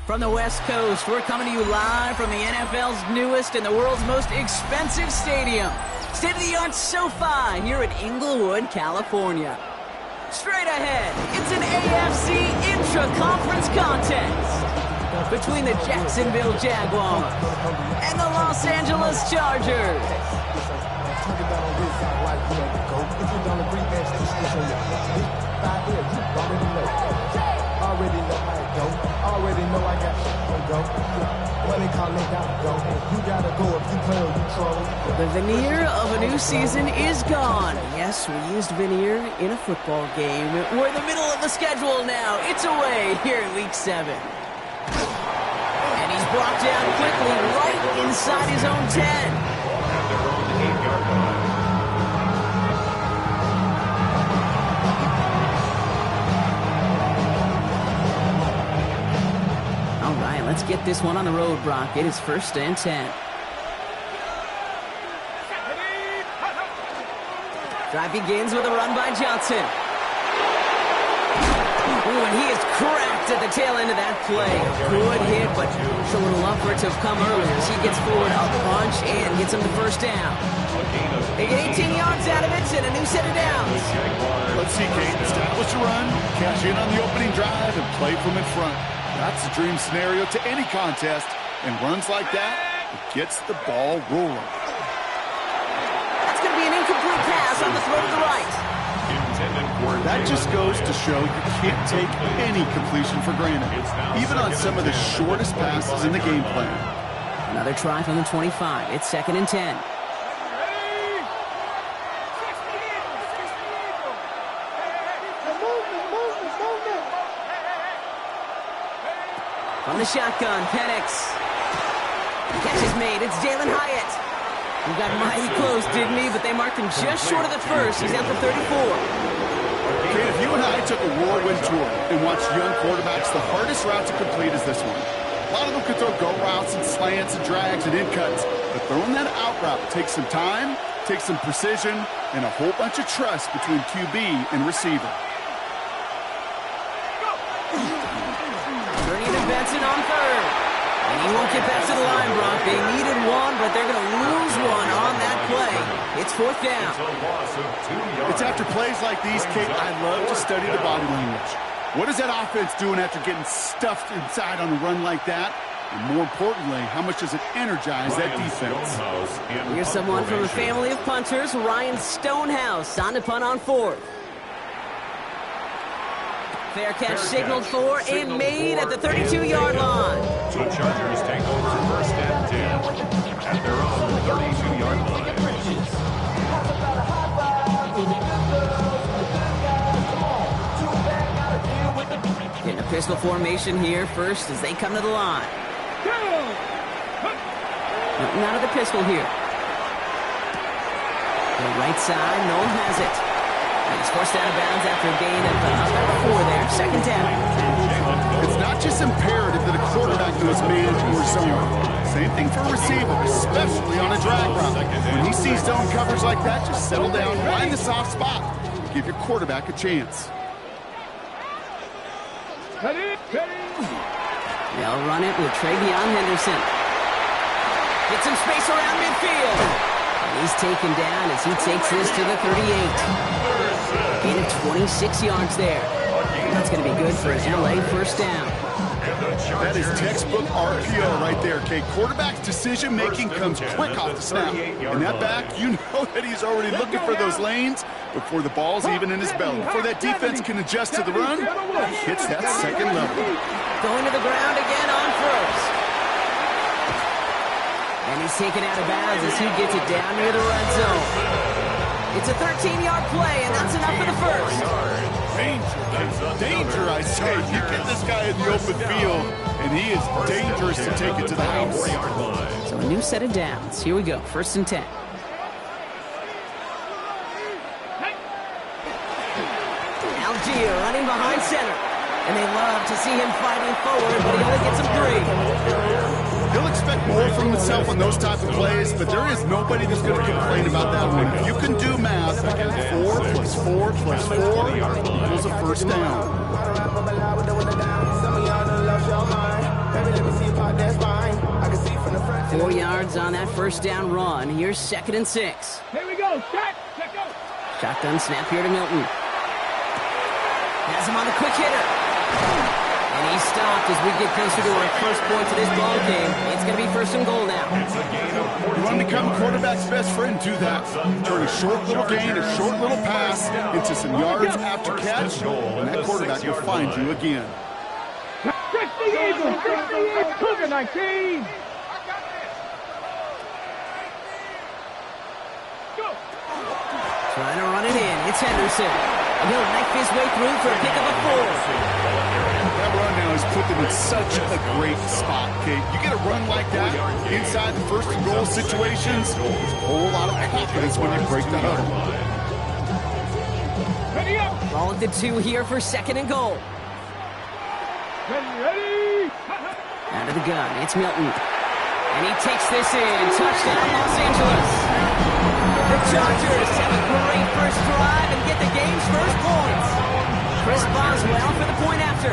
From the West Coast, we're coming to you live from the NFL's newest and the world's most expensive stadium. State-of-the-art SoFi here in Inglewood, California. Straight ahead, it's an AFC intra-conference contest between the Jacksonville Jaguars and the Los Angeles Chargers. Already know I got shit to go. Money calling gotta go. You gotta go if you play or you troll. The veneer of a new season is gone. Yes, we used veneer in a football game. We're in the middle of the schedule now. It's away here in Week 7. And he's brought down quickly right inside his own 10. Let's get this one on the road, Brock. It is 1st and 10. Drive begins with a run by Johnson. Ooh, and he is cracked at the tail end of that play. Good hit, but it's a little love for it to have come earlier as he gets forward a bunch and gets him the first down. They get 18 yards out of it and a new set of downs. Let's see, Kate. Establish a run, cash in on the opening drive, and play from in front. That's the dream scenario to any contest, and runs like that, it gets the ball rolling. That's going to be an incomplete pass on the throw to the right. That just goes to show you can't take any completion for granted, even on some of the shortest passes in the game plan. Another try from the 25. It's 2nd and 10. From the shotgun, Penix. Catch is made. It's Jalen Hyatt. He got mighty close, didn't he? But they marked him just short of the first. He's out to 34. Okay, if you and I took a whirlwind tour and watched young quarterbacks, the hardest route to complete is this one. A lot of them could throw go routes and slants and drags and in cuts, but throwing that out route takes some time, takes some precision, and a whole bunch of trust between QB and receiver. Benson on 3rd. And he won't get back to the line, Brock. They needed one, but they're going to lose one on that play. It's 4th down. It's after plays like these, Kate, I love to study the body language. What is that offense doing after getting stuffed inside on a run like that? And more importantly, how much does it energize that defense? Here's someone from a family of punters, Ryan Stonehouse, on to punt on 4th. Fair catch signaled for and made at the 32-yard line. The Chargers take over 1st and 10 at their own 32-yard line. Getting a pistol formation here first as they come to the line. Nothing out of the pistol here. To the right side, Nolan has it. He's forced out of bounds after a gain of about 4 there. 2nd down. It's not just imperative that a quarterback knows man or zone. Same thing for a receiver, especially on a drag route. When he sees zone coverage like that, just settle down, find the soft spot. Give your quarterback a chance. They'll run it with Travion Henderson. Get some space around midfield. And he's taken down as he takes this to the 38. Gain of 26 yards there. That's going to be good for an LA 1st down. That is textbook RPO right there, Kate. Quarterback's decision-making comes quick off the snap. And that back, you know that he's already looking for those lanes before the ball's even in his belly. Before that defense can adjust to the run, he hits that 2nd level. Going to the ground again on 1st. And he's taken out of bounds as he gets it down near the red zone. It's a 13-yard play, and that's enough for the 1st. Danger, I say. You get this guy in the open field, and he is dangerous to take it to the house. So a new set of downs. Here we go, 1st and 10. Algier running behind center. And they love to see him fighting forward, but he only gets him 3. He'll expect more from himself on those type of plays, but there is nobody that's going to complain about that one. If you can do math, 4 plus 4 plus 4 equals a 1st down. 4 yards on that first down run. Here's 2nd and 6. Here we go. Check go. Shotgun snap here to Milton. Has him on the quick hitter. And he's stopped as we get closer to our first point to this ball game. It's going to be 1st and goal now. You want to become a quarterback's best friend, do that. Turn a short little gain, a short little pass into some yards after catch, and that quarterback will find you again. Trick the Eagles. Cougar 19. Trying to run it in. It's Henderson. And he'll knife his way through for a pick of a 4. That run now has put them in such a great spot, Kate. You get a run like that inside the 1st and goal situations, there's a whole lot of confidence when you break the huddle. Ready up. Ball at the 2 here for 2nd and goal. Ready. Out of the gun, it's Milton. And he takes this in. Touchdown, Los Angeles. The Chargers have a great first drive and get the game's first points. Chris Boswell for the point after.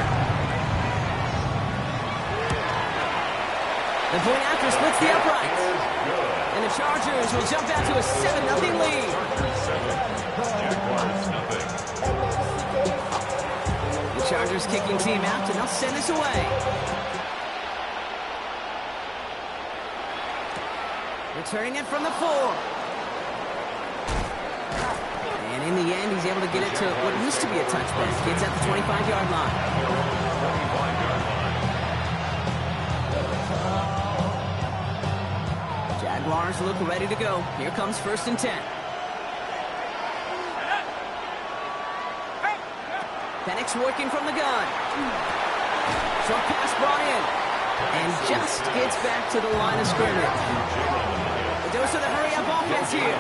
The point after splits the uprights. And the Chargers will jump out to a 7-0 lead. The Chargers kicking team out, and they'll send this away. Returning it from the 4. And in the end, he's able to get it to what used to be a touchback. It's at the 25-yard line. Jaguars look ready to go. Here comes 1st and 10. Penix working from the gun. Short pass brought in. And just gets back to the line of scrimmage. A dose of the hurry-up offense here.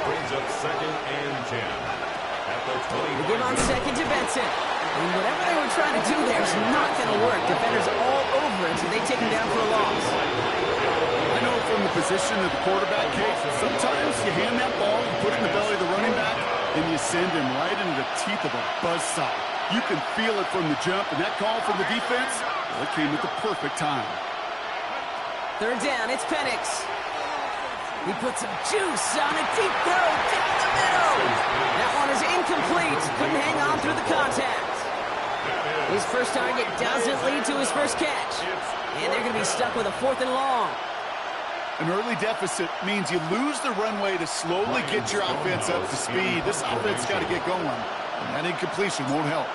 Brings up 2nd and 10. At the 20. They give on 2nd to Benson. And whatever they were trying to do there is not going to work. Defenders all over it, so they take him down for a loss. I know from the position of the quarterback, Kate, sometimes you hand that ball, you put it in the belly of the running back, and you send him right into the teeth of a buzzsaw. You can feel it from the jump, and that call from the defense, well, it came at the perfect time. 3rd down, it's Penix. He puts some juice on a deep throw down the middle. That one is incomplete. Couldn't hang on through the contact. His first target doesn't lead to his first catch. And they're going to be stuck with a 4th and long. An early deficit means you lose the runway to slowly get your offense up to speed. This offense got to get going, and that incompletion won't help.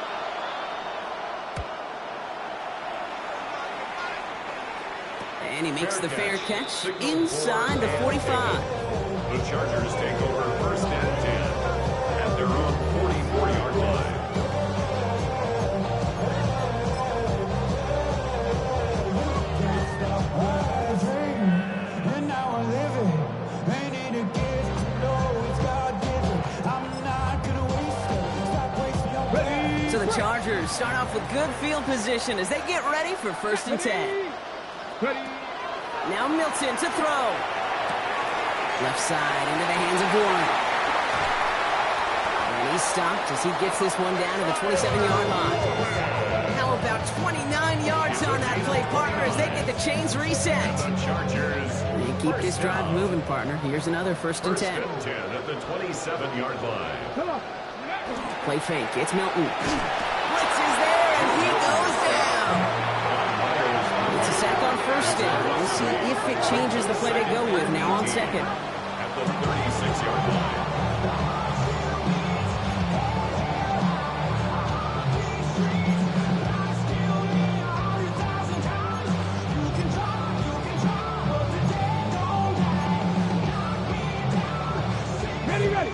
And he makes the fair catch inside the 45. The Chargers take over 1st and 10 at their own 44-yard line. So the Chargers start off with good field position as they get ready for 1st and 10. Ready. Now Milton to throw. Left side into the hands of Warren. And he's stopped as he gets this one down to the 27-yard line. How about 29 yards on that play, partner, as they get the chains reset. The Chargers. They keep this drive moving, partner. Here's another 1st and 10. 10 at the 27-yard line. Come on. Play fake. It's Milton. Blitz is there, and he goes down. It's a sack on 1st down. We'll see if it changes the play they go with now on 2nd. At the 36-yard line. Ready.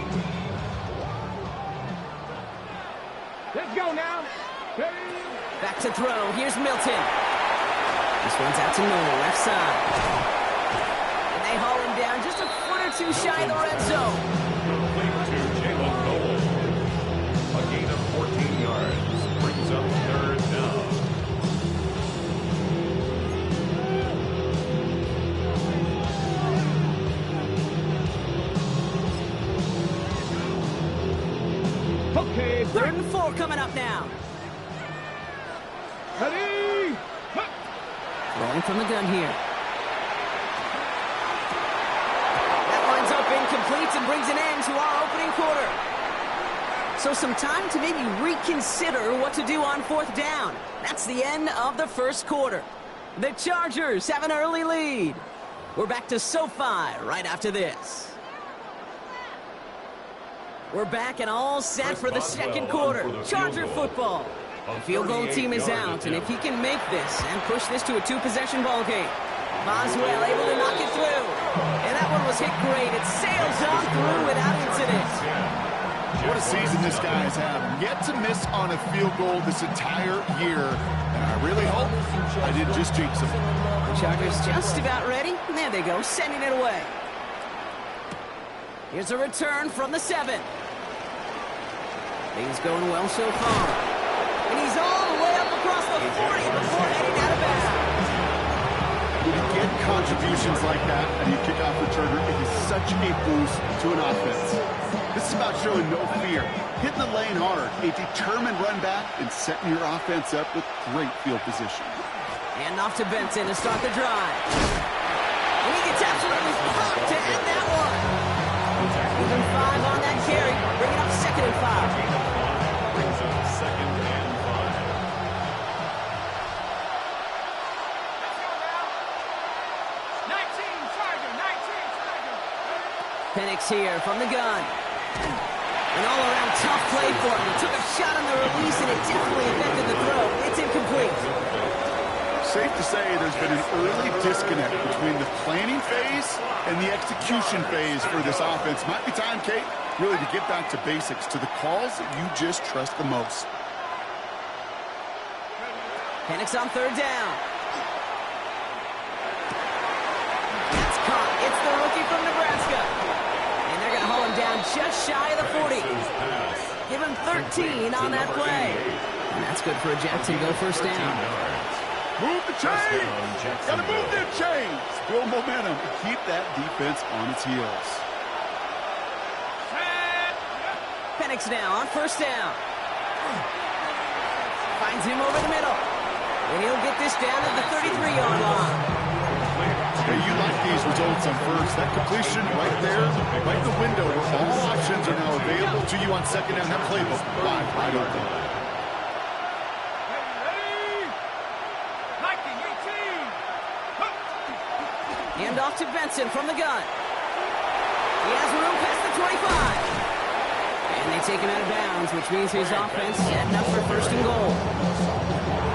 Let's go now. Ready. Back to throw. Here's Milton. This one's out to Noel, left side. And they haul him down just a foot or two shy of the red zone. Complete to Jalen Noel. A gain of 14 yards. Brings up 3rd down. Okay. 3rd and 4 coming up now. Ready. Rolling from the gun here. completes and brings an end to our opening quarter. So some time to maybe reconsider what to do on fourth down. That's the end of the first quarter. The Chargers have an early lead. We're back to SoFi right after this. We're back and all set for the second quarter. Charger football. The field goal team is out, and if he can make this and push this to a two-possession ball game, Boswell able to knock it through. And that one was hit great. It sails on through without incident. What a season this guy has had. Yet to miss on a field goal this entire year. And I really hope I didn't just jinx him. The Chargers just about ready. There they go, sending it away. Here's a return from the 7. Things going well so far. And he's all the way up across the 40 before heading out of bounds. When you get contributions like that and you kick off returner, it is such a boost to an offense. This is about showing no fear, hitting the lane hard, a determined run back, and setting your offense up with great field position. And off to Benson to start the drive. And he gets absolutely popped to end that one. Even 5 on that carry, bringing up 2nd and 5. Brings up 2nd and 5. Penix here from the gun. An all-around tough play for him. He took a shot on the release, and it definitely affected the throw. It's incomplete. Safe to say there's been an early disconnect between the planning phase and the execution phase for this offense. Might be time, Kate, really to get back to basics, to the calls that you just trust the most. Penix on 3rd down. That's caught. It's the rookie from Nebraska. And they're going to haul him down just shy of the 40. Give him 13 on that play. And that's good for a Jacksonville first down. Move the chains! Gotta move them chains! Build momentum and keep that defense on its heels. Penix now on 1st down. Finds him over the middle. And he'll get this down at the 33-yard line. Hey, you like these results on first. That completion right there, right in the window where all options are now available to you on 2nd down. That playbook wide open. Hand off to Benson from the gun. He has room past the 25. And they take him out of bounds, which means his offense setting up for 1st and goal.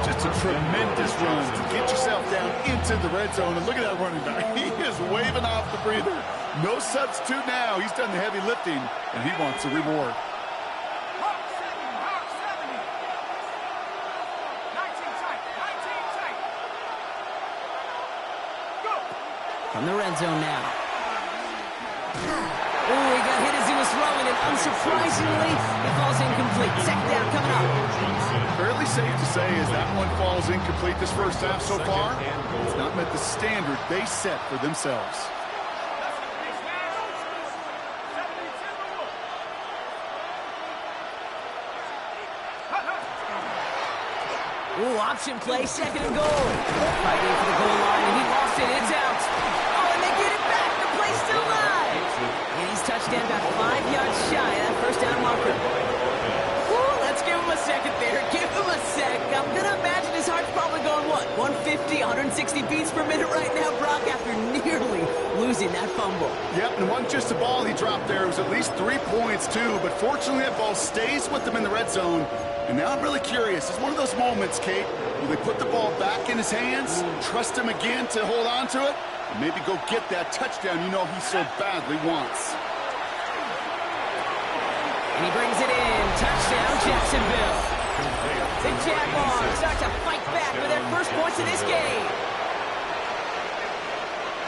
Just a tremendous run to get yourself down into the red zone. And look at that running back. He is waving off the breather. No substitute now. He's done the heavy lifting, and he wants a reward. From the red zone now. Oh, he got hit as he was throwing, and unsurprisingly, it falls incomplete. 2nd down coming up. Fairly safe to say as that one falls incomplete this first half so far, it's not met the standard they set for themselves. Ooh, option play, 2nd and goal. Fighting for the goal line, and he lost it. It's out. Oh, and they get it back. The play's still live. And he's touchdown about 5 yards shy of that 1st down marker. Ooh, let's give him a second there. Give him a sec. I'm going to imagine his heart's probably going, what, 150, 160 beats per minute right now, Brock, after nearly losing that fumble. Yep, and it wasn't just a ball he dropped there. It was at least 3 points, too. But fortunately, that ball stays with him in the red zone. And now I'm really curious. It's one of those moments, Kate, where they put the ball back in his hands, trust him again to hold on to it, and maybe go get that touchdown you know he so badly wants. And he brings it in. Touchdown, Jacksonville. The Jaguars start to fight back with their first points of this game.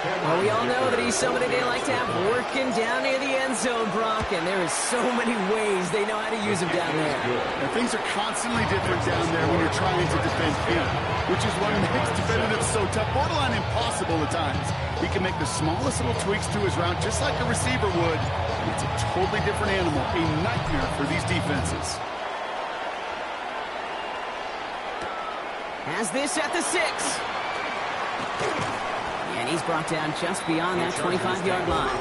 Well, we all know that he's somebody they like to have working down near the end zone, Brock, and there is so many ways they know how to use him down there. And things are constantly different down there when you're trying to defend him, which is what makes defending him so tough, borderline impossible at times. He can make the smallest little tweaks to his route just like a receiver would, and it's a totally different animal, a nightmare for these defenses. Has this at the 6. And he's brought down just beyond that 25-yard line.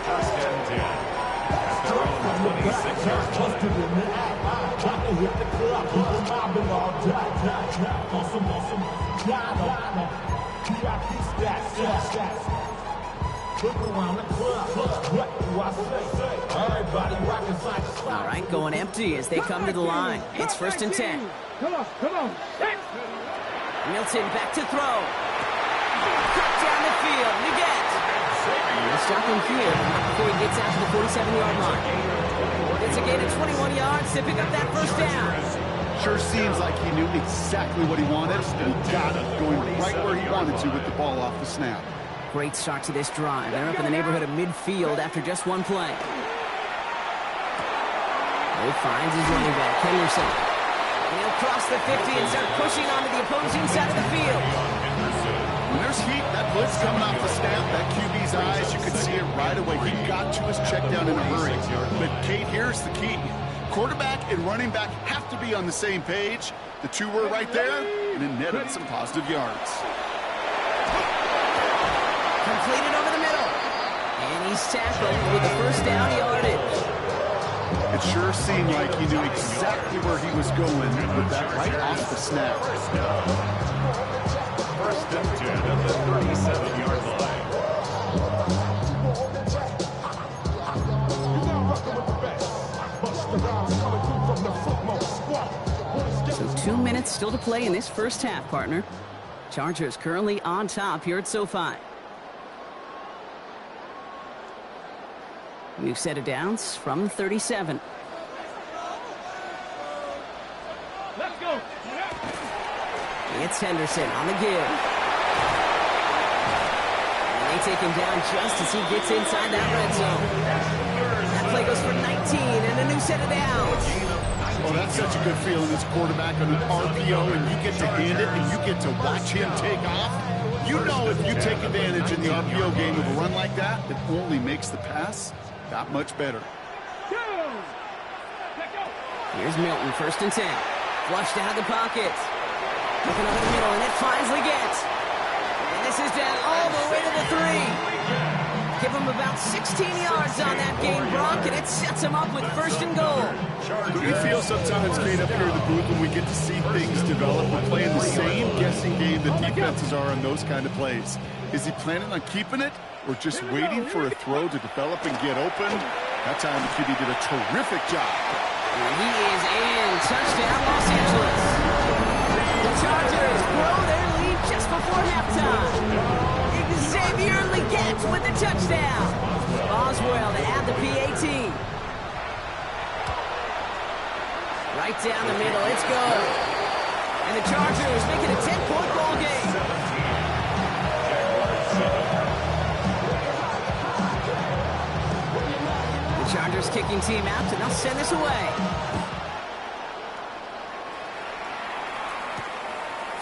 All right, going empty as they come to the line. It's 1st and 10. Come on. Milton back to throw. Cut down the field. Leggett. He'll stop him here before he gets out to the 47-yard line. It's a gain of 21 yards to pick up that 1st down. Sure seems like he knew exactly what he wanted, and he got it, going right where he wanted to with the ball off the snap. Great start to this drive. They're up in the neighborhood of midfield after just one play. He finds his running back, Henderson. And he'll cross the 50 and start pushing onto the opposing side of the field. When there's heat, that blitz coming off the snap, that QB's eyes, you could see it right away. He got to his check down in a hurry. But Kate, here's the key. Quarterback and running back have to be on the same page. The two were right there, and it netted some positive yards. Completed over the middle. And he's tackled with the 1st down yardage. It sure seemed like he knew exactly where he was going with that right off the snap. 1st and 10 at the 37-yard line. So 2 minutes still to play in this 1st half, partner. Chargers currently on top here at SoFi. New set of downs from 37. Let's go. It's Henderson on the give. And they take him down just as he gets inside that red zone. That play goes for 19 and a new set of downs. Oh, that's such a good feeling as quarterback on an RPO, and you get to hand it and you get to watch him take off. You know if you take advantage in the RPO game of a run like that, it only makes the pass that much better. Here's Milton, 1st and 10. Flushed out of the pocket. Looking over the middle, and it finds Leggett. And this is down all the way to the 3. Give him about 16 yards on that game, Brock, and it sets him up with 1st and goal. We feel sometimes, Kate, up here in the booth when we get to see things develop. We're playing the same guessing game that defenses are on those kind of plays. Is he planning on keeping it or just waiting for a throw to develop and get open? That time the QB did a terrific job. And he is in. Touchdown, Los Angeles. The Chargers grow their lead just before halftime. Xavier Leggett with the touchdown. Boswell to add the PAT. Right down the middle, it's good. And the Chargers make it a 10-point ball game. The Chargers kicking team out, and they'll send this away.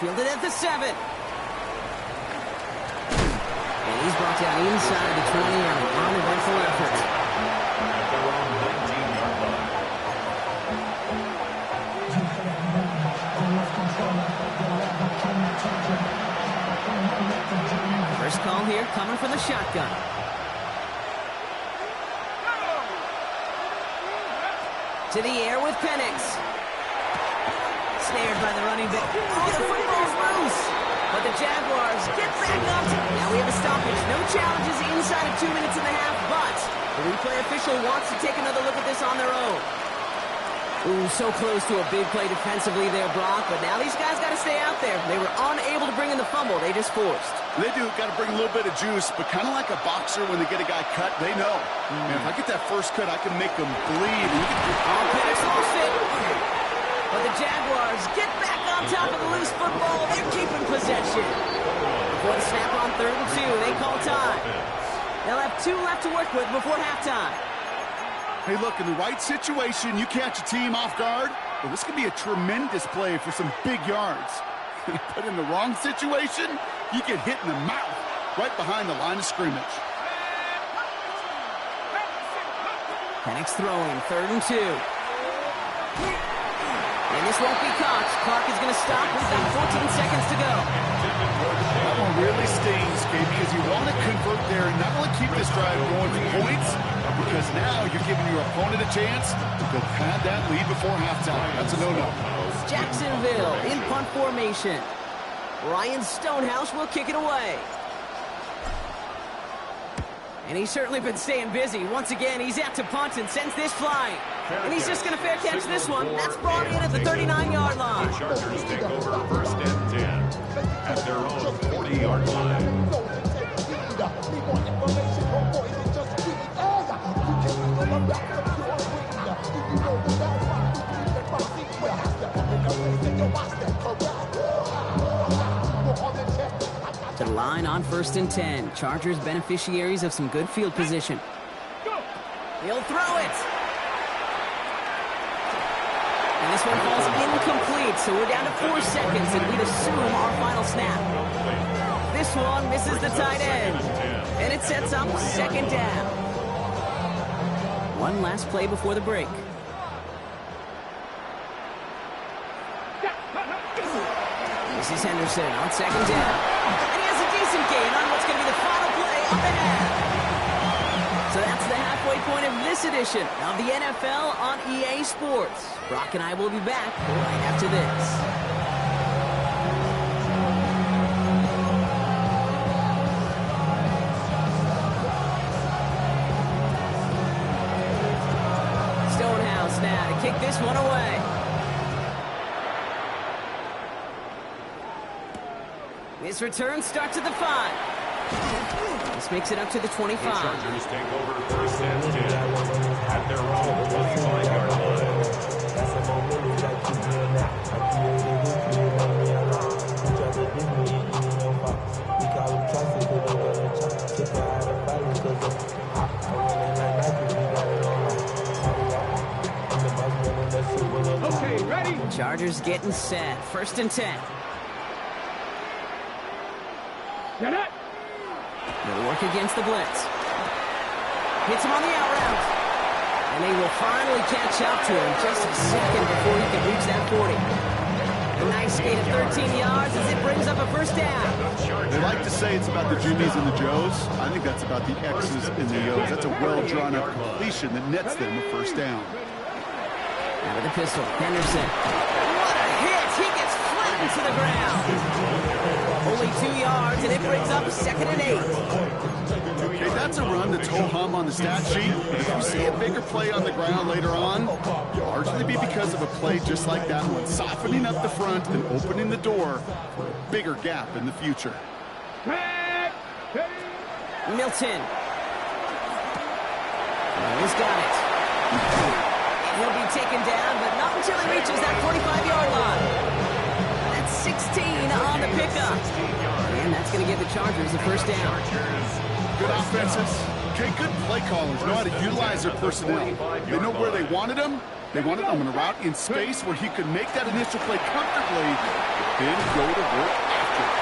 Fielded at the 7. And he's brought down inside the 20 on an uneventful effort. At their own 19-yard line. First call here coming from the shotgun. To the air with Penix. Snared by the running back. Oh, the football's loose. But the Jaguars get back up. Now we have a stoppage. No challenges inside of 2 minutes and a half, but the replay official wants to take another look at this on their own. Ooh, so close to a big play defensively there, Brock, but now these guys got to stay out there. They were unable to bring in the fumble. They just forced. They do. Got to bring a little bit of juice, but kind of like a boxer when they get a guy cut, they know. Man, if I get that first cut, I can make them bleed. Oh, Penix lost it. But the Jaguars get back on top of the loose football. They're keeping possession. Before the snap on 3rd and 2, they call time. They'll have 2 left to work with before halftime. Hey, look, in the right situation, you catch a team off guard. Well, this could be a tremendous play for some big yards. But in the wrong situation, you get hit in the mouth right behind the line of scrimmage. Penix throwing, 3rd and 2. And this won't be caught. Clock is going to stop. We've got 14 seconds to go. That one really stings, Kate, because you want to convert there and not only keep this drive going for points, but because now you're giving your opponent a chance to go pad that lead before halftime. That's a no-no. Jacksonville in punt formation. Ryan Stonehouse will kick it away. And he's certainly been staying busy. Once again, he's out to punt and sends this flying. And he's just going to fair catch this one. That's brought in at the 39-yard line. The Chargers take over first and 10 at their own 40-yard line. To the line on first and 10. Chargers beneficiaries of some good field position. He'll throw it. And this one falls incomplete, so we're down to 4 seconds, and we'd assume our final snap. This one misses the tight end, and it sets up second down. One last play before the break. This is Henderson on second down. And he has a decent gain on what's going to be the final play of the half. So that's the halfway point of this edition of the NFL on EA Sports. Brock and I will be back right after this. Stonehouse now to kick this one away. This return starts at the 5. This makes it up to the 25. The Chargers take over first and 10 at their own 25-yard line. Okay, ready? Chargers getting set. First and 10. Get it! They'll work against the blitz. Hits him on the out route. And they will finally catch up to him just a second before he can reach that 40. A nice gain of 13 yards as it brings up a first down. They like to say it's about the Jimmies and the Joes. I think that's about the X's and the O's. That's a well-drawn-up completion that nets them a first down. Out of the pistol, Henderson. What a hit! He gets flattened to the ground. Only 2 yards, and it brings up second and 8. Okay, that's a run that's ho-hum on the stat sheet. But if you see a bigger play on the ground later on, largely be because of a play just like that one, softening up the front and opening the door for a bigger gap in the future. Milton. He's got it. He'll be taken down, but not until he reaches that 45-yard line. That's 16 on the pickup. And that's going to give the Chargers the first down. Good offenses. Okay, good play callers know how to utilize their personnel. They know where they wanted them. They wanted them on a route in space where he could make that initial play comfortably, but then go to work after it.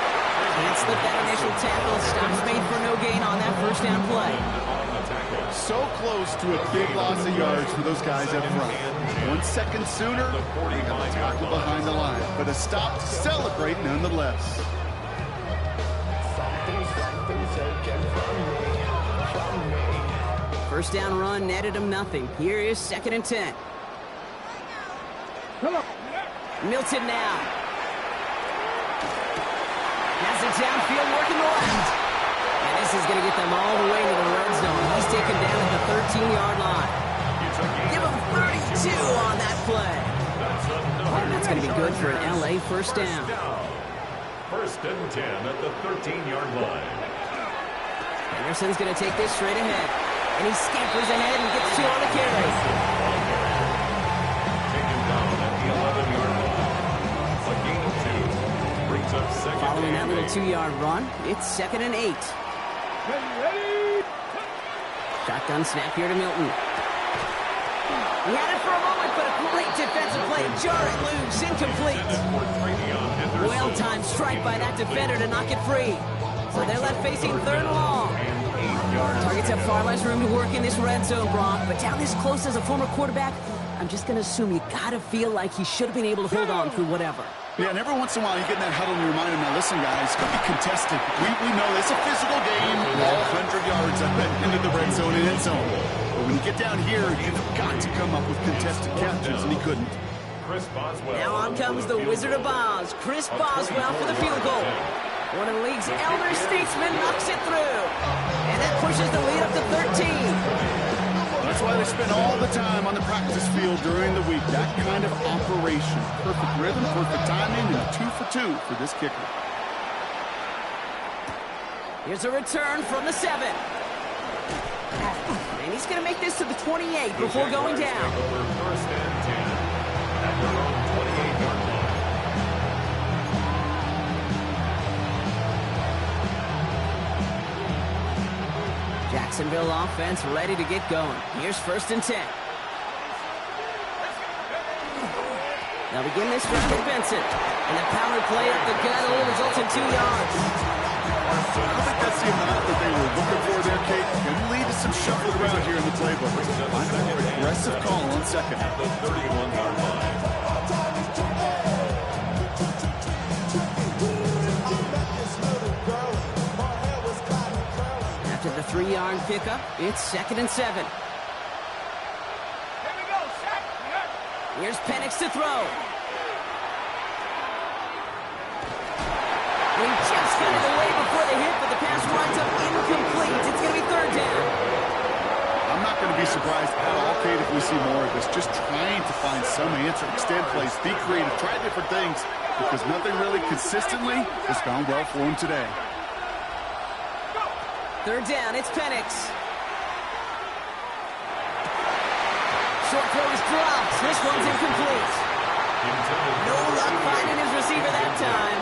Can't slip that initial tackle. Stops made for no gain on that first down play. So close to a big loss of yards for those guys up front. 1 second sooner, they got a tackle behind the line, but a stop to celebrate nonetheless. First down run netted him nothing. Here is second and 10. Milton now. Has it downfield working the left. And this is going to get them all the way to the red zone. He's taken down at the 13-yard line. Give him 32 on that play. And that's going to be good for an LA first down. First and 10 at the 13-yard line. Anderson's going to take this straight ahead. And he scampers ahead and gets 2 on the carry. Taken down at the 11-yard line. A gain of 2 brings up second. Following that little 2-yard run, it's second and 8. Ready? Shotgun snap here to Milton. He had it for a moment, but a great defensive play. Jar it loose, incomplete. Well-timed strike by that defender to knock it free. So they're left facing third and long. Targets have far less room to work in this red zone, Brock, but down this close as a former quarterback, I'm just going to assume you got to feel like he should have been able to hold on through whatever. Yeah, and every once in a while you get in that huddle and you remind him, now listen guys, it's going to be contested. We know it's a physical game, all 100 yards up into the red zone and end zone. But when you get down here, you've got to come up with contested catches, and he couldn't. Chris Boswell. Now on comes the Wizard of Oz, Chris Boswell for the field goal. One of the league's elder statesmen knocks it through. And that pushes the lead up to 13. That's why they spend all the time on the practice field during the week. That kind of operation. Perfect rhythm, perfect timing, and 2 for 2 for this kicker. Here's a return from the 7. And he's going to make this to the 28 before going down. First and 10 at their own 28-yard line. Jacksonville offense ready to get going. Here's first and 10. They'll begin this drive with Benson. And the power play up the gut only results in 2 yards. I don't think that's the amount that they were looking for there, Kate. Can lead to some shuffle around here in the playbook. Find a more aggressive call on second. At the 31-yard line. After the 3-yard pickup, it's second and 7. Here we go, set. Here's Penix to throw. He just got it away before the hit, but the pass winds up incomplete. It's going to be third down. I'm not going to be surprised at all, Kate, if we see more of this. Just trying to find some answer, extend plays, be creative, try different things, because nothing really consistently has gone well for him today. Third down, it's Penix. Short throw is dropped. This one's incomplete. No luck finding his receiver that time.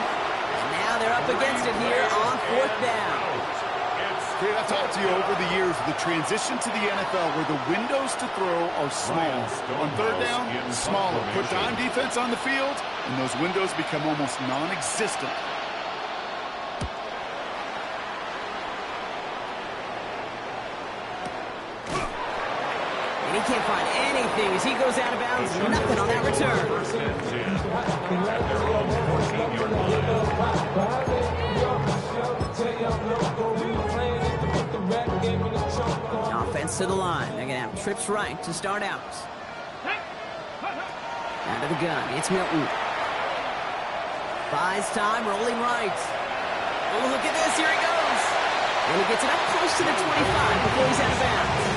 And now they're up against it here on fourth down. Kate, I've talked to you over the years of the transition to the NFL where the windows to throw are small. On third down, smaller. Put dime defense on the field, and those windows become almost non-existent. And he can't find anything as he goes out of bounds. Nothing on that return. Offense to the line. They're going to have trips right to start out. Out of the gun. It's Milton. Buys time, rolling right. Oh, look at this. Here he goes. And he gets it up close to the 25 before he's out of bounds.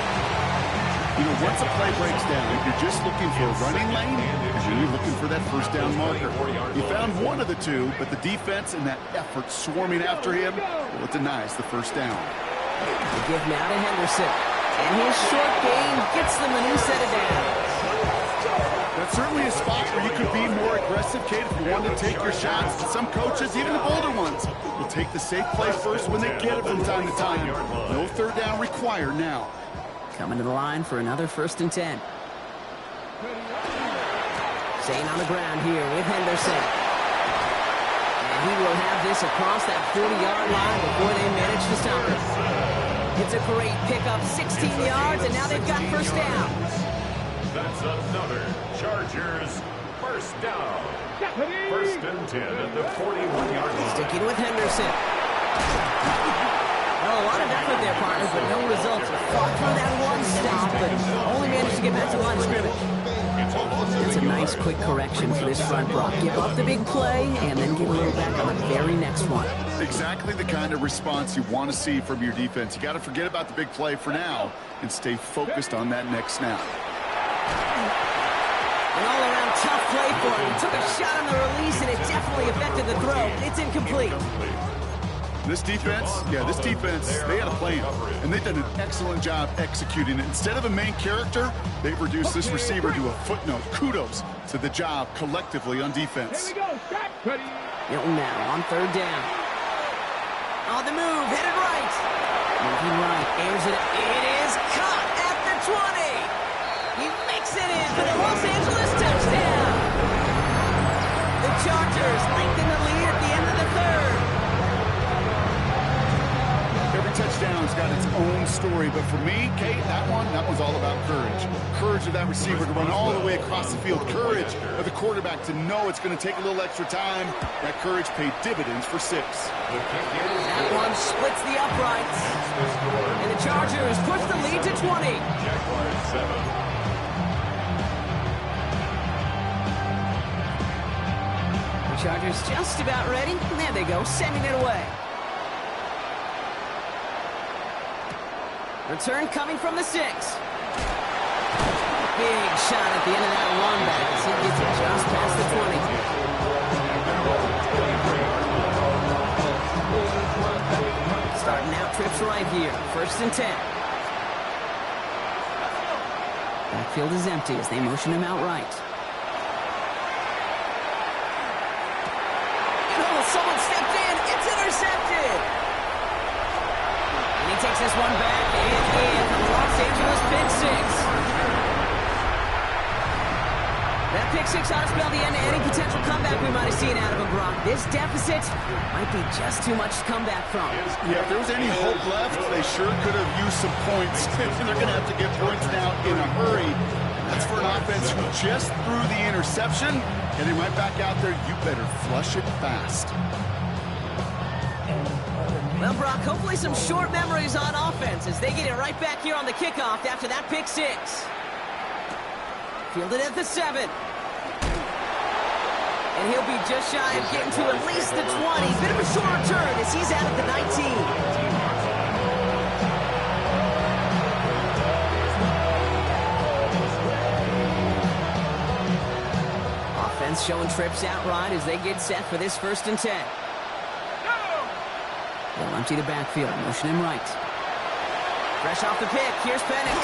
You know, once a play breaks down, you're just looking for a running lane, and then you're looking for that first down marker. He found one of the two, but the defense and that effort swarming after him, well, it denies the first down. They give now to Henderson. And his short game gets them a new set of downs. That's certainly a spot where you could be more aggressive, Kate, if you want to take your shots. Some coaches, even the bolder ones, will take the safe play first when they get it from time to time. No third down required now. Coming to the line for another first and 10. Staying on the ground here with Henderson. And he will have this across that 40-yard line before they manage to stop it. It's a great pickup, 16 yards, and now they've got first down. That's another Chargers first down. First and 10 at the 41-yard line. Sticking with Henderson. Well, a lot of effort there, partners, but no results. Fought through that one stop, but only managed to get back to the line of scrimmage. It's a nice, quick correction for this front block. Give up the big play, and then get a little back on the very next one. Exactly the kind of response you want to see from your defense. You got to forget about the big play for now and stay focused on that next snap. An all-around tough play for him. He took a shot on the release, and it definitely affected the throw. It's incomplete. This defense, they had a plan, and they've done an excellent job executing it. Instead of a main character, they've reduced this receiver to a footnote. Kudos to the job collectively on defense. Milton now on third down. On the move, headed right. Moving right, airs it. It is caught at the 20. He makes it in for the Los Angeles touchdown. The Chargers lengthen the lead at the end of the third. Every touchdown's got its own story, but for me, Kate, that one's all about courage. Courage of that receiver to run all the way across the field. Courage of the quarterback to know it's going to take a little extra time. That courage paid dividends for 6. That one's splits the uprights. And the Chargers push the lead to 20. Jaguars 7. Chargers just about ready. There they go, sending it away. Return coming from the 6. Big shot at the end of that run back as he gets it just past the 20. Starting out trips right here. 1st and 10. Backfield is empty as they motion him out right. Someone stepped in. It's intercepted. And he takes this one back and in from the Los Angeles pick 6. That pick 6 ought to spell the end to any potential comeback we might have seen out of him, Brock. This deficit might be just too much to come back from. Yeah, if there was any hope left, they sure could have used some points. And they're going to have to get points now in a hurry. That's for an offense who just threw the interception. Getting right back out there, you better flush it fast. Well, Brock, hopefully some short memories on offense as they get it right back here on the kickoff after that pick 6. Fielded at the 7. And he'll be just shy of getting to at least the 20. Bit of a short return as he's out at the 19. Showing trips out right as they get set for this 1st and 10. They'll empty the backfield, motion him right. Fresh off the pick, here's Penix.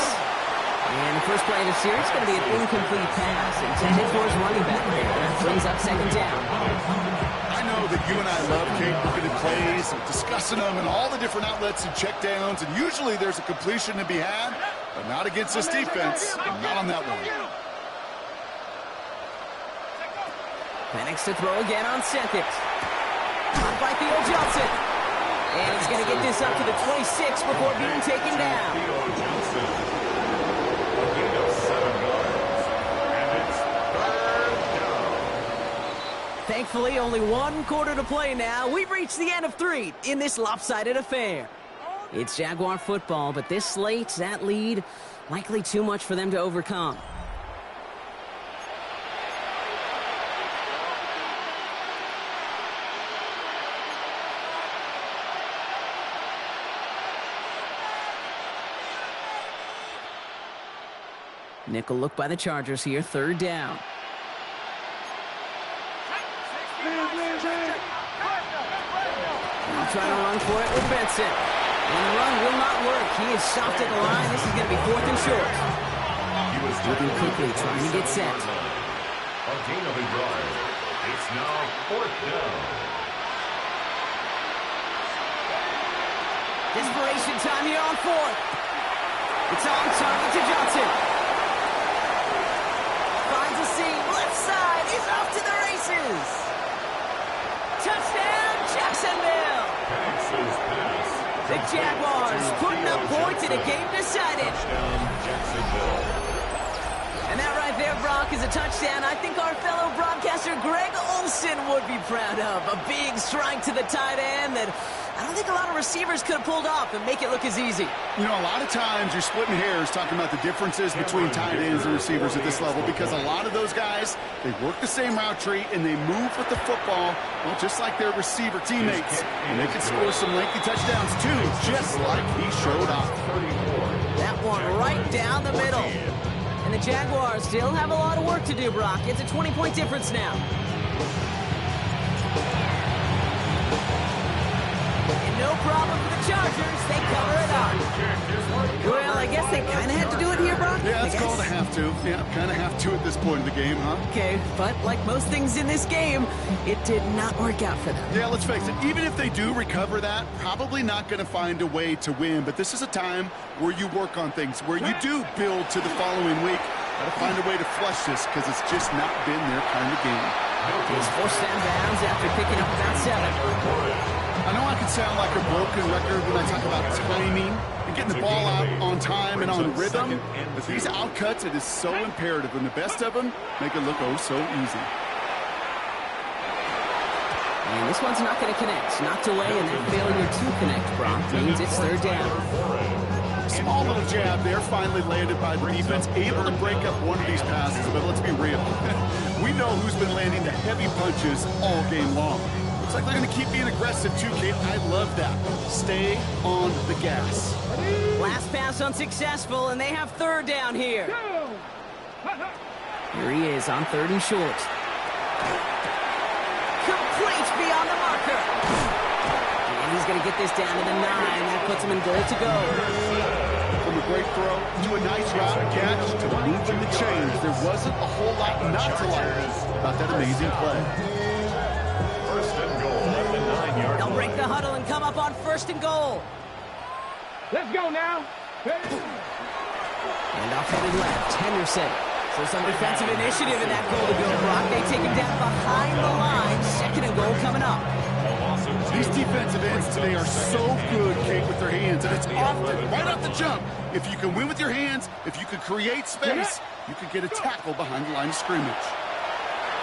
And the first play of the series is going to be an incomplete pass intended for his running back. That brings up 2nd down. I know that you and I love, Kate, looking at plays and discussing them and all the different outlets and checkdowns, and usually there's a completion to be had, but not against this defense, not on that one. Penix to throw again on 2nd. Caught by Theo Johnson. And he's going to get this up to the 26 before being taken down. Theo Johnson. A gain of 7 yards. And it's 3rd down. Thankfully, only 1 quarter to play now. We've reached the end of 3 in this lopsided affair. It's Jaguar football, but this slate, that lead, likely too much for them to overcome. Nickel look by the Chargers here, 3rd down. Now trying to run for it with Benson. And the run will not work. He is stopped at the line. This is going to be 4th and short. He was moving quickly, trying to get set. A gain of a yard. It's now 4th down. Desperation time here on 4th. It's on target to Johnson. Finds a seam, left side, is off to the races. Touchdown, Jacksonville. The Jaguars putting up points in a game decided. Touchdown, Jacksonville. And that right there, Brock, is a touchdown I think our fellow broadcaster Greg Olsen would be proud of. A big strike to the tight end that I don't think a lot of receivers could have pulled off and make it look as easy. You know, a lot of times you're splitting hairs talking about the differences between tight ends and receivers at this level because a lot of those guys, they work the same route tree and they move with the football, well, just like their receiver teammates. And they can score some lengthy touchdowns too, just like he showed off. That one right down the middle. And the Jaguars still have a lot of work to do, Brock. It's a 20-point difference now. No problem for the Chargers. They cover it up. Well, I guess they kind of had to do it here, Brock. Yeah, it's called a have to. Yeah, kind of have to at this point in the game, huh? Okay, but like most things in this game, it did not work out for them. Yeah, let's face it. Even if they do recover that, probably not going to find a way to win. But this is a time where you work on things, where you do build to the following week. Got to find a way to flush this because it's just not been their kind of game. He's forced down bounds after picking up about 7. I know I can sound like a broken record when I talk about timing and getting the ball out on time and on rhythm, but these outcuts, it is so imperative, and the best of them make it look oh so easy. And this one's not going to connect. Knocked away, and that failure to connect, Brock, means it's third down. Small little jab there, finally landed by the defense. Able to break up one of these passes, but let's be real. We know who's been landing the heavy punches all game long. Looks like they're going to keep being aggressive too, Kate. I love that. Stay on the gas. Last pass unsuccessful, and they have third down here. Here he is on third and short. Complete beyond the marker. And he's going to get this down to the 9. That puts him in goal to go. From a great throw to a nice route catch to moving the chains. There wasn't a whole lot not to like about that amazing play. First and goal at the 9-yard line. They'll break the huddle and come up on first and goal. Let's go now. And off headed left, Henderson. So some defensive initiative in that goal to go, Brock. They take him down behind the line. Second and goal coming up. These defensive ends today are so good, Kate, with their hands, and it's often right off the jump. If you can win with your hands, if you can create space, you can get a tackle behind the line of scrimmage.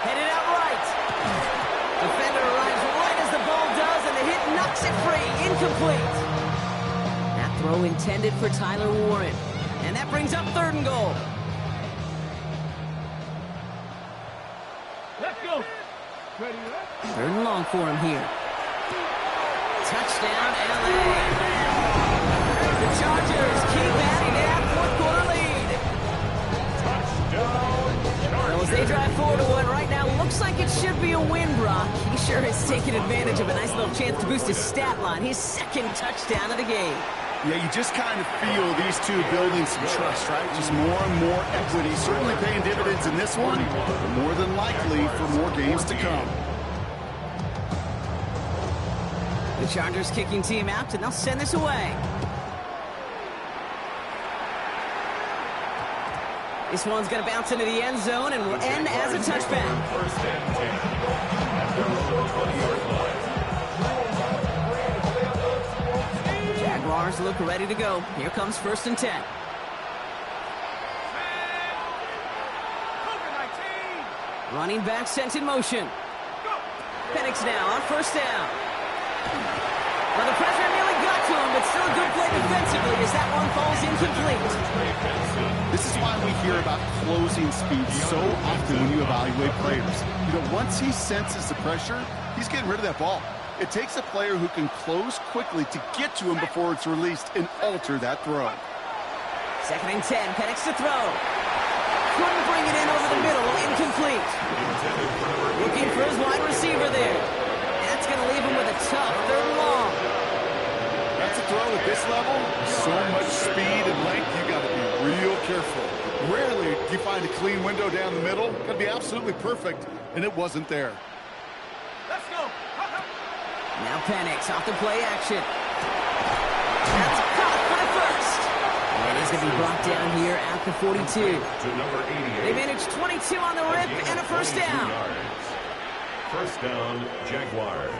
Headed out right. Defender arrives right as the ball does, and the hit knocks it free. Incomplete. That throw intended for Tyler Warren. And that brings up third and goal. Let's go. Ready, Third and long for him here. Touchdown, LA. The Chargers keep adding that fourth-quarter lead. Well, as they drive forward to one right now, looks like it should be a win, Brock. He sure has taken advantage of a nice little chance to boost his stat line. His second touchdown of the game. Yeah, you just kind of feel these two building some trust, right? Just more and more equity. Certainly paying dividends in this one, but more than likely for more games to come. The Chargers kicking team out, and they'll send this away. This one's going to bounce into the end zone and will end as a touchback. First and 10 at their own 20-yard line. Jaguars look ready to go. Here comes first and 10. Running back sent in motion. Penix now on first down. Well, the pressure nearly got to him, but still a good play defensively as that one falls incomplete. This is why we hear about closing speed so often when you evaluate players. You know, once he senses the pressure, he's getting rid of that ball. It takes a player who can close quickly to get to him before it's released and alter that throw. Second and 10, Penix to throw. Couldn't bring it in over the middle, incomplete. Looking for his wide receiver there. That's going to leave him with a tough third and long. That's a throw at this level. So much speed and length, you got to be real careful. Rarely do you find a clean window down the middle. Got to be absolutely perfect, and it wasn't there. Let's go. Now Penix off the play action. That's caught for the first. And he's going to be brought down here at the 42. To number 88. They managed 22 on the rip and a first down. First down, Jaguars.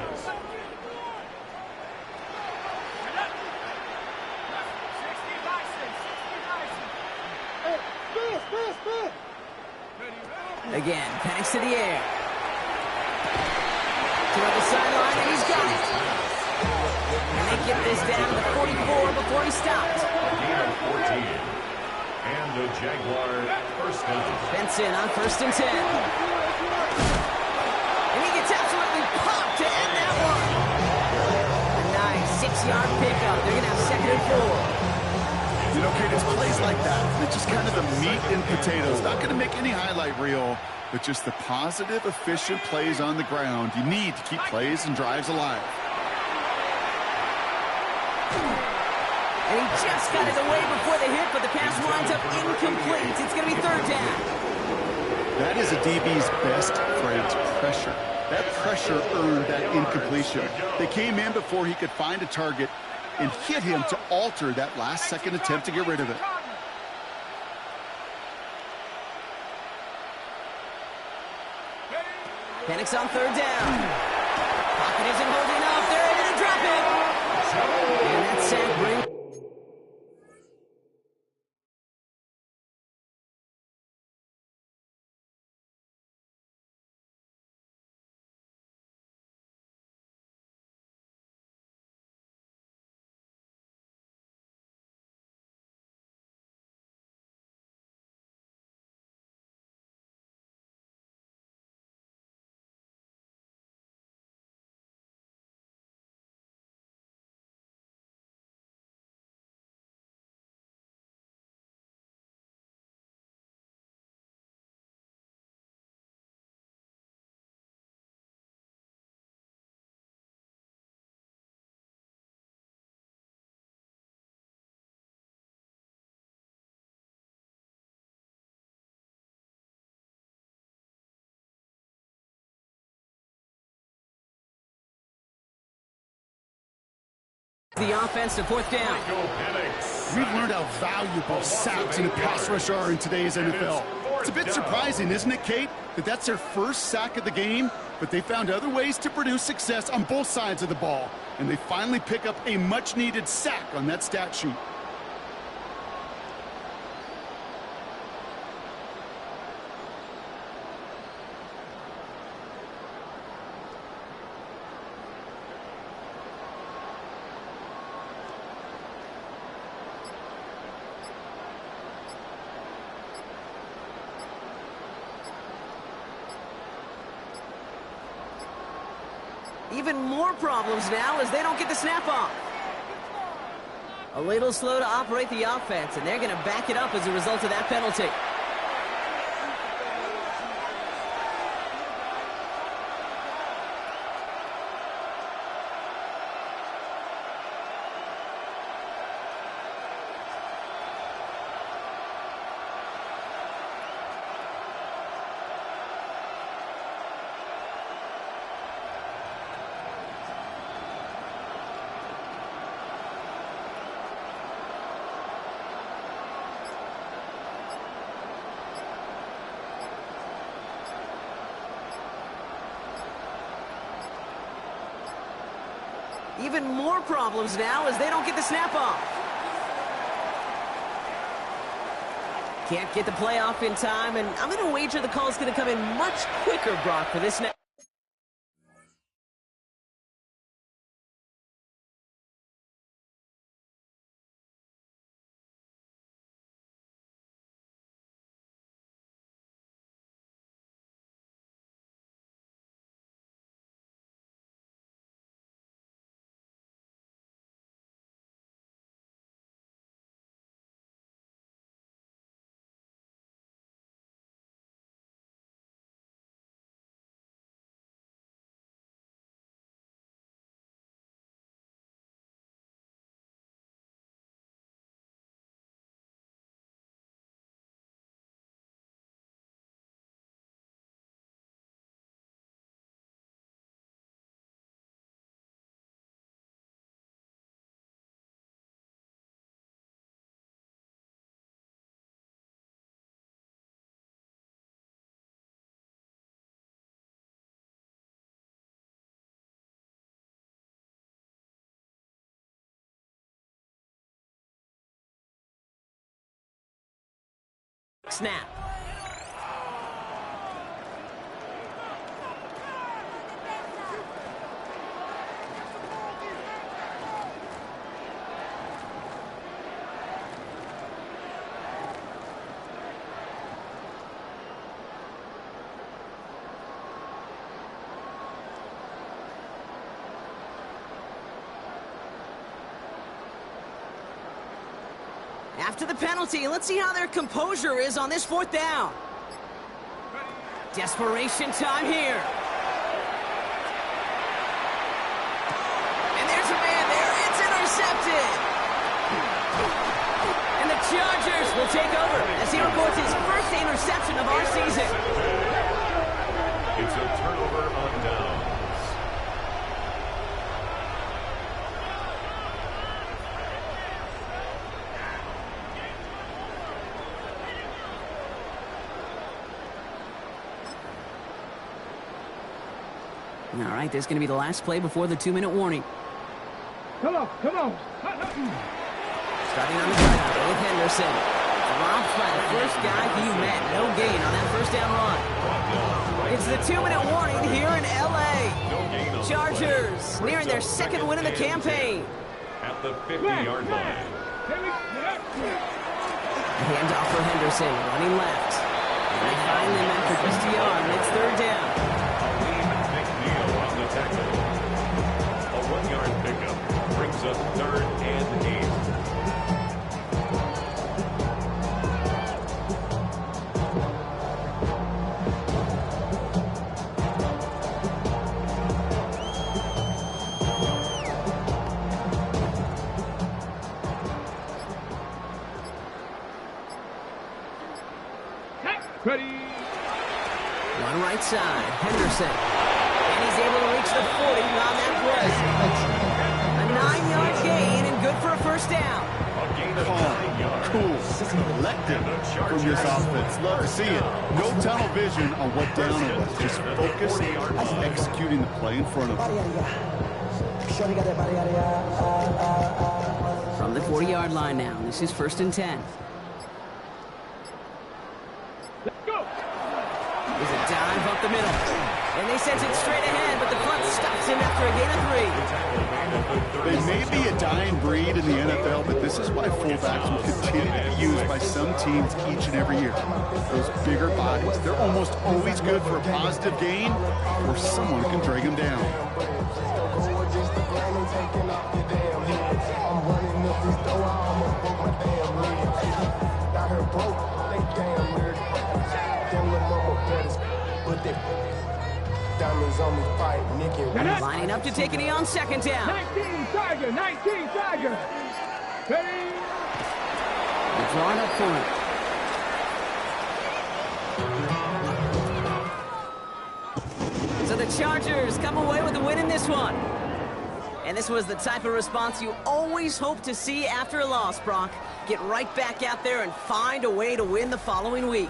Again, Penix to the air. To the sideline, and he's got it. And they get this down to the 44 before he stopped. Gain of 14. And the Jaguar first down. Benson on first and 10. And he gets absolutely popped to end that one. A nice 6-yard pickup. They're going to have second and 4. You know, Kate, it's plays like that. It's just kind of the meat and potatoes. Not going to make any highlight reel, but just the positive, efficient plays on the ground. You need to keep plays and drives alive. And he just got it away before the hit, but the pass winds up incomplete. It's going to be third down. That is a DB's best friend, pressure. That pressure earned that incompletion. They came in before he could find a target and hit him to alter that last-second attempt to get rid of it. Penix on third down. Pocket isn't holding up. They're able to drop it. And that sack brings The offense to fourth down. We've learned how valuable sacks and a pass rush are in today's NFL. It's a bit surprising, isn't it, Kate, that that's their first sack of the game, but they found other ways to produce success on both sides of the ball, and they finally pick up a much-needed sack on that stat sheet. Even more problems now as they don't get the snap off. A little slow to operate the offense, and they're going to back it up as a result of that penalty. Even more problems now as they don't get the snap off. Can't get the play off in time, and I'm going to wager the call is going to come in much quicker, Brock, for this snap. Snap. After the penalty, let's see how their composure is on this fourth down. Desperation time here. And there's a man there. It's intercepted. And the Chargers will take over as he records his first interception of our season. It's a turnover on downs. All right, this is going to be the last play before the 2-minute warning. Come on, come on. Starting on the ground with Henderson. Dropped by the first guy he met. No gain on that first down run. It's the 2-minute warning here in L.A. Chargers nearing their second win of the campaign. At the 50-yard line. Handoff for Henderson, running left. And they finally met for just a yard, and it's third down. On the tackle. A 1-yard pickup brings up 3rd and 8. Ready. One right side, Henderson. And he's able to reach the 40 on that play. A 9-yard gain first down. A gain of 9 yards. Cool, collected from this offense. Love to see it. No tunnel vision on what down it was. Just focused on executing the play in front of them. From the 40-yard line now, this is 1st and 10. Let's go. There's a dive up the middle. And they sent it straight ahead, but the front stops him after a gain of 3. They may be a dying breed in the NFL, but this is why fullbacks will continue to be used by some teams each and every year. Those bigger bodies, they're almost always good for a positive gain or someone can drag them down. Lining up to take a knee on 2nd down. 19 Tiger, 19 Tiger. Ready? They're drawing up for it. So the Chargers come away with a win in this one. And this was the type of response you always hope to see after a loss, Brock. Get right back out there and find a way to win the following week.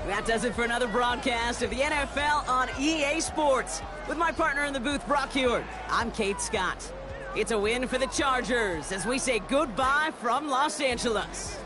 That does it for another broadcast of the NFL on EA Sports. With my partner in the booth, Brock Huard, I'm Kate Scott. It's a win for the Chargers as we say goodbye from Los Angeles.